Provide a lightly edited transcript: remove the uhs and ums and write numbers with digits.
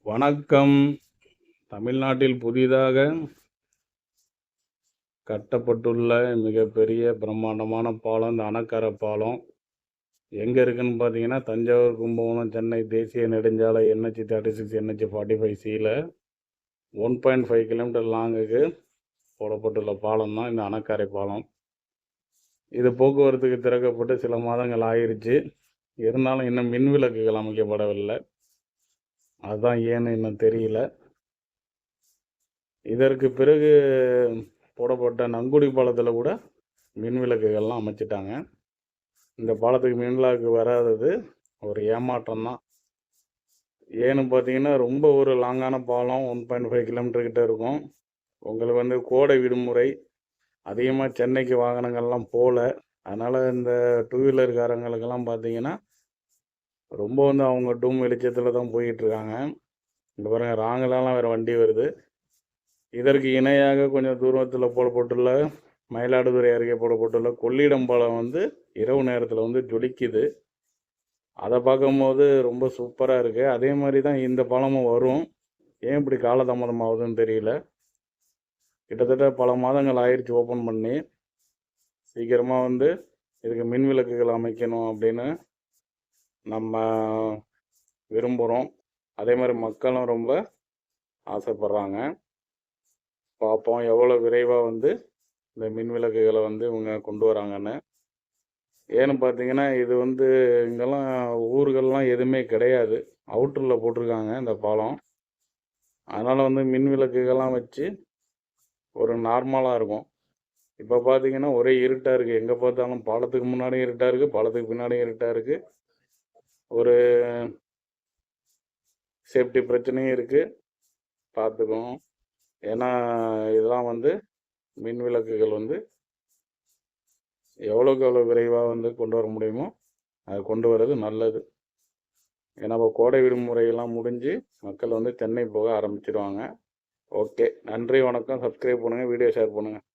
வணக்கம். தமிழ்நாட்டில் புதிதாக கட்டப்பட்டுள்ள மிகப்பெரிய பிரம்மாண்டமான பாலம் இந்த அணக்கரை பாலம். எங்கே இருக்குதுன்னு பார்த்தீங்கன்னா, தஞ்சாவூர், கும்பகோணம், சென்னை தேசிய நெடுஞ்சாலை NH36 NH45Cயில் 1.5 கிலோமீட்டர் லாங்குக்கு போடப்பட்டுள்ள பாலம் தான் இந்த அணக்கரை பாலம். இது போக்குவரத்துக்கு திறக்கப்பட்டு சில மாதங்கள் ஆயிடுச்சு. இருந்தாலும் இன்னும் மின் விளக்குகள் அமைக்கப்படவில்லை. அதுதான் ஏன்னு இன்னும் தெரியல. இதற்கு பிறகு போடப்பட்ட நங்குடி பாலத்தில் கூட மின் விளக்குகள்லாம் அமைச்சிட்டாங்க. இந்த பாலத்துக்கு மின் விளக்கு வராதது ஒரு ஏமாற்றம் தான். ஏன்னு பார்த்தீங்கன்னா, ரொம்ப ஒரு லாங்கான பாலம், 1.5 கிலோமீட்டர் கிட்ட இருக்கும். உங்களுக்கு கோடை விடுமுறை, அதிகமாக சென்னைக்கு வாகனங்கள்லாம் போகல. அதனால் இந்த டூ வீலர்காரங்களுக்கெல்லாம் பார்த்தீங்கன்னா, ரொம்ப அவங்க டூம் வெளிச்சத்தில் தான் போயிட்டுருக்காங்க. இங்கே பாருங்கள், ராங்கெல்லாம் வேறு வண்டி வருது. இதற்கு இணையாக கொஞ்சம் தூரத்தில் போடப்பட்டுள்ள மயிலாடுதுறை அருகே போடப்பட்டுள்ள கொள்ளிடம் பாலம் இரவு நேரத்தில் ஜொலிக்குது. அதை பார்க்கும்போது ரொம்ப சூப்பராக இருக்குது. அதே மாதிரி தான் இந்த பாலமும் வரும். ஏன் இப்படி காலதாமதம் ஆகுதுன்னு தெரியல. கிட்டத்தட்ட பல மாதங்கள் ஆயிடுச்சு ஓப்பன் பண்ணி. சீக்கிரமாக இதுக்கு மின் விளக்குகள் அமைக்கணும் அப்படின்னு நம்ம விரும்புகிறோம். அதே மாதிரி மக்களும் ரொம்ப ஆசைப்படுறாங்க. பார்ப்போம் எவ்வளோ விரைவாக இந்த மின் விளக்குகளை இவங்க கொண்டு வராங்கன்னு. ஏன்னு பார்த்தீங்கன்னா, இது இங்கெல்லாம் ஊர்கள்லாம் எதுவுமே கிடையாது. அவுட்டரில் போட்டிருக்காங்க இந்த பாலம். அதனால் மின் விளக்குகள்லாம் வச்சு ஒரு நார்மலாக இருக்கும். இப்போ பார்த்தீங்கன்னா ஒரே இருட்டாக இருக்குது. எங்கே பார்த்தாலும் பாலத்துக்கு முன்னாடியும் இருட்டாக இருக்குது, பாலத்துக்கு பின்னாடியும் இருட்டாக இருக்குது. ஒரு சேஃப்டி பிரச்சனையும் இருக்குது. பார்த்துக்கணும். ஏன்னா இதெல்லாம் மின் விளக்குகள் எவ்வளோக்கு எவ்வளோ விரைவாக கொண்டு வர முடியுமோ அது கொண்டு வர்றது நல்லது. ஏன்னா இப்போ கோடை விடுமுறையெல்லாம் முடிஞ்சு மக்கள் சென்னை போக ஆரம்பிச்சிடுவாங்க. ஓகே, நன்றி, வணக்கம். சப்ஸ்கிரைப் பண்ணுங்கள், வீடியோ ஷேர் பண்ணுங்கள்.